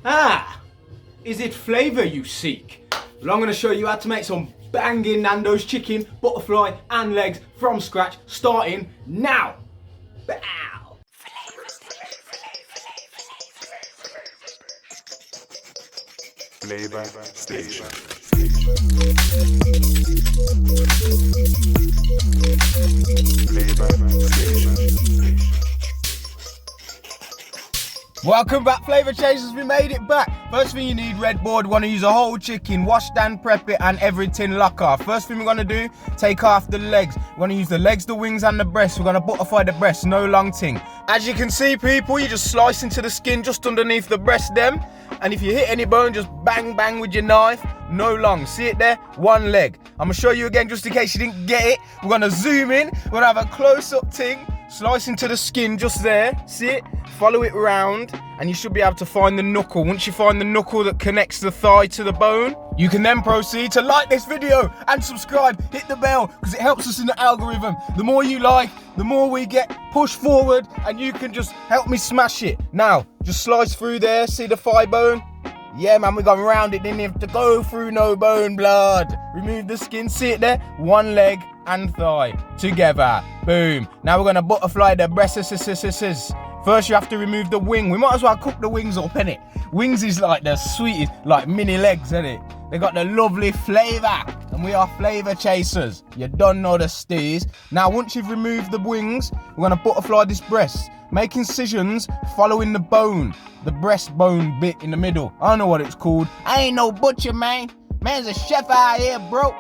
Ah, is it flavour you seek? Well, I'm going to show you how to make some banging Nandos chicken, butterfly and legs from scratch, starting now. Bow. Flavor Station. Flavor Station. Welcome back, Flavour Chasers, we made it back. First thing you need, red board, want to use a whole chicken, wash down, prep it and everything lock off. First thing we're going to do, take off the legs. We're going to use the legs, the wings and the breast. We're going to butterfly the breast, no long thing. As you can see, people, you just slice into the skin just underneath the breast them. And if you hit any bone, just bang, bang with your knife, no long. See it there? One leg. I'm going to show you again just in case you didn't get it. We're going to zoom in, we're going to have a close-up thing. Slice into the skin just there, see it? Follow it round and you should be able to find the knuckle. Once you find the knuckle that connects the thigh to the bone, you can then proceed to like this video and subscribe, hit the bell, because it helps us in the algorithm. The more you like, the more we get pushed forward and you can just help me smash it. Now, just slice through there, see the thigh bone? Yeah, man, we got round it, didn't have to go through no bone, blood. Remove the skin, see it there? One leg and thigh together, boom. Now we're gonna butterfly the breast. First you have to remove the wing. We might as well cook the wings up, innit? Wings is like the sweetest, like mini legs, innit? They got the lovely flavour, and we are flavour chasers. You don't know the steez. Now once you've removed the wings, we're gonna butterfly this breast. Make incisions following the bone, the breastbone bit in the middle. I don't know what it's called. I ain't no butcher, man. Man's a chef out here, bro.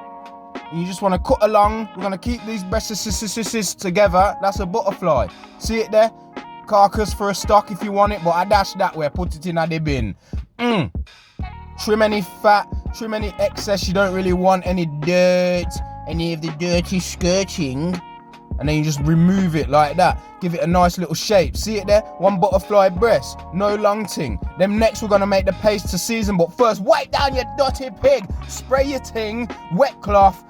And you just want to cut along. We're going to keep these breasts together. That's a butterfly. See it there? Carcass for a stock if you want it, but I dash that way. Put it in the bin. Trim any fat, trim any excess. You don't really want any dirt, any of the dirty skirting. And then you just remove it like that. Give it a nice little shape. See it there? One butterfly breast. No long ting. Then next we're going to make the paste to season. But first, wipe down your dirty pig. Spray your ting. Wet cloth.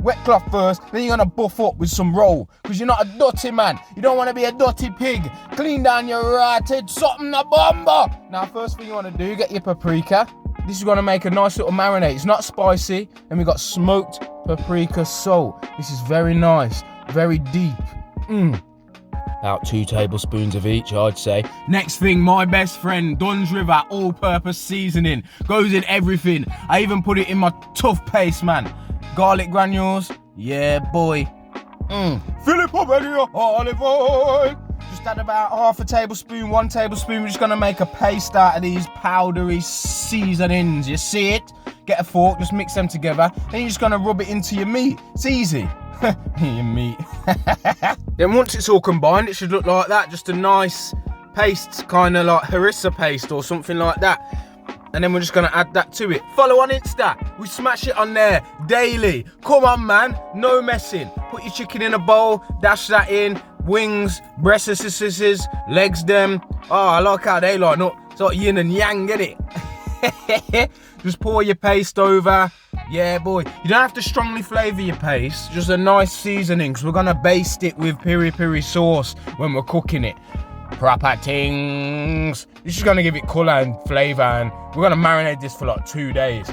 Wet cloth first. Then you're going to buff up with some roll. Because you're not a dirty man. You don't want to be a dirty pig. Clean down your rotted something a bomber. Now first thing you want to do, get your paprika. This is going to make a nice little marinade. It's not spicy. And we got smoked paprika salt. This is very nice. Very deep. About 2 tablespoons of each, I'd say. Next thing, my best friend, Dunn's River all-purpose seasoning. Goes in everything. I even put it in my tough paste, man. Garlic granules. Yeah, boy. Fill it up in your olive oil. Just add about half a tablespoon, 1 tablespoon. We're just going to make a paste out of these powdery seasonings. You see it? Get a fork, just mix them together. Then you're just going to rub it into your meat. It's easy. Your meat. Then once it's all combined, it should look like that. Just a nice paste, kind of like harissa paste or something like that. And then we're just going to add that to it. Follow on Insta. We smash it on there daily. Come on, man. No messing. Put your chicken in a bowl. Dash that in. Wings, breasts, legs them. Oh, I like how they line up. It's like yin and yang, get it? Just pour your paste over. Yeah, boy. You don't have to strongly flavour your paste. Just a nice seasoning, because we're going to baste it with piri-piri sauce when we're cooking it. Proper things. This is going to give it colour and flavour, and we're going to marinate this for like 2 days.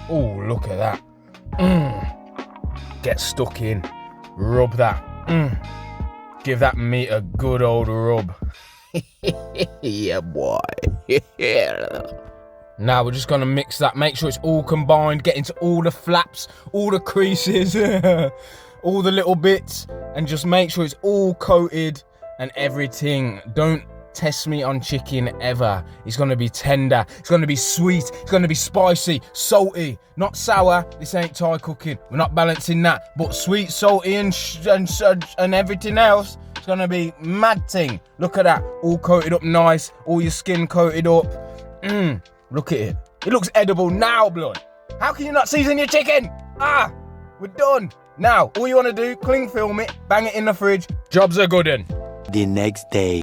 Oh, look at that. Get stuck in. Rub that. Give that meat a good old rub. Yeah, boy. Now we're just going to mix that, make sure it's all combined, get into all the flaps, all the creases, all the little bits, and just make sure it's all coated and everything. Don't test me on chicken ever. It's going to be tender, it's going to be sweet, it's going to be spicy, salty, not sour. This ain't Thai cooking, we're not balancing that, but sweet, salty and everything else. It's going to be mad thing. Look at that, all coated up nice, all your skin coated up. Look at it. It looks edible now, blood. How can you not season your chicken? We're done. Now, all you want to do, cling film it, bang it in the fridge. Job's a good one. The next day.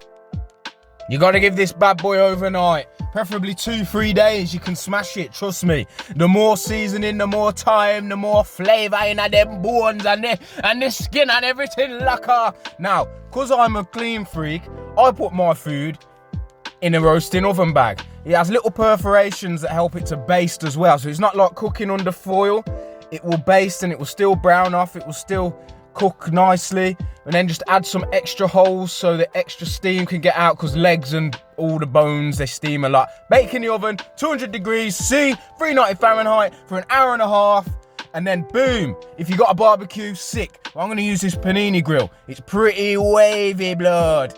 You got to give this bad boy overnight. Preferably 2-3 days. You can smash it, trust me. The more seasoning, the more time, the more flavour in them bones and the skin and everything lacquer. Now, because I'm a clean freak, I put my food in a roasting oven bag. It has little perforations that help it to baste as well. So it's not like cooking under foil. It will baste and it will still brown off. It will still cook nicely. And then just add some extra holes so the extra steam can get out, because legs and all the bones, they steam a lot. Bake in the oven, 200 degrees C, 390 Fahrenheit for an hour and a half. And then boom, if you got a barbecue, sick. Well, I'm gonna use this panini grill. It's pretty wavy, blood.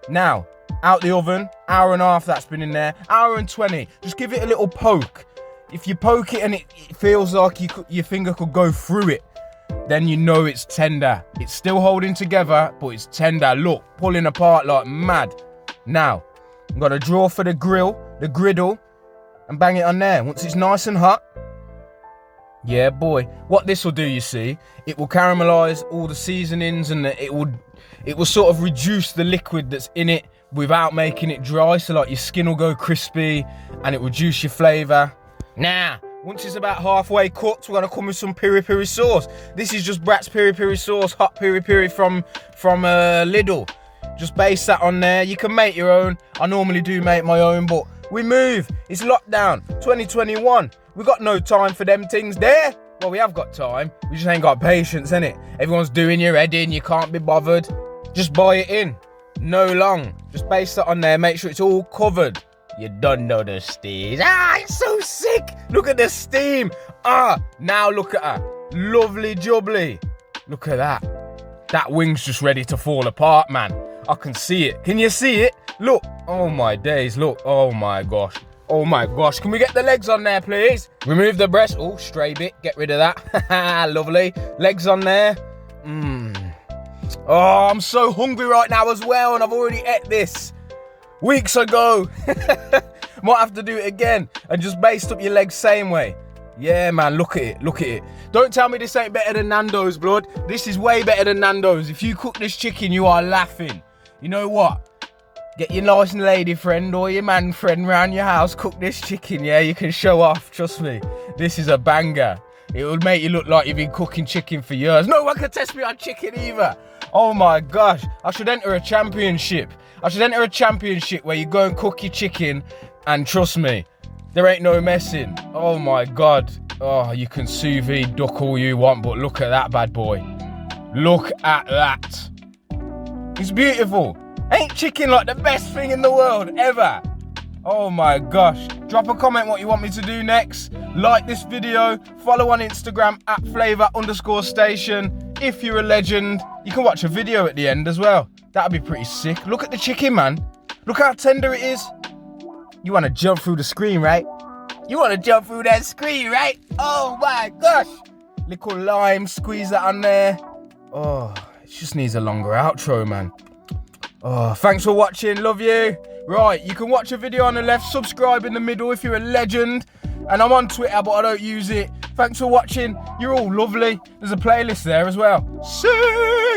Now, out the oven, hour and a half that's been in there, hour and 20. Just give it a little poke. If you poke it and it feels like your finger could go through it, then you know it's tender. It's still holding together, but it's tender. Look, pulling apart like mad. Now, I'm gonna draw for the griddle, and bang it on there. Once it's nice and hot, yeah, boy. What this will do, you see, it will caramelize all the seasonings, and it will sort of reduce the liquid that's in it without making it dry. So like your skin will go crispy, and it will reduce your flavor. Now, once it's about halfway cooked, we're gonna come with some piri piri sauce. This is just Brat's piri piri sauce, hot piri piri from Lidl. Just base that on there. You can make your own. I normally do make my own, but we move. It's lockdown, 2021. We got no time for them things there. Well, we have got time. We just ain't got patience, innit? Everyone's doing your head in. You can't be bothered. Just buy it in. No long. Just base that on there. Make sure it's all covered. You don't know the steam. It's so sick. Look at the steam. Now look at her. Lovely jubbly. Look at that. That wing's just ready to fall apart, man. I can see it. Can you see it? Look. Oh my days. Look. Oh my gosh. Oh my gosh. Can we get the legs on there, please? Remove the breast. Oh, stray bit. Get rid of that. Lovely. Legs on there. Oh, I'm so hungry right now as well, and I've already ate this weeks ago. Might have to do it again and just baste up your legs same way. Yeah, man, look at it, look at it. Don't tell me this ain't better than Nandos, blood. This is way better than Nandos. If you cook this chicken, you are laughing. You know what? Get your nice lady friend or your man friend round your house, cook this chicken, yeah? You can show off, trust me. This is a banger. It will make you look like you've been cooking chicken for years. No one can test me on chicken either. Oh my gosh, I should enter a championship. I should enter a championship where you go and cook your chicken, and trust me, there ain't no messing. Oh my God. Oh, you can sous vide duck all you want, but look at that bad boy. Look at that. It's beautiful. Ain't chicken like the best thing in the world ever? Oh my gosh. Drop a comment what you want me to do next. Like this video. Follow on Instagram at @flavor_station. If you're a legend, you can watch a video at the end as well. That'd be pretty sick. Look at the chicken, man. Look how tender it is. You want to jump through the screen, right? You want to jump through that screen, right? Oh my gosh. Little lime, squeeze that on there. Oh, it just needs a longer outro, man. Oh, thanks for watching. Love you. Right, you can watch a video on the left, subscribe in the middle if you're a legend. And I'm on Twitter, but I don't use it. Thanks for watching. You're all lovely. There's a playlist there as well. See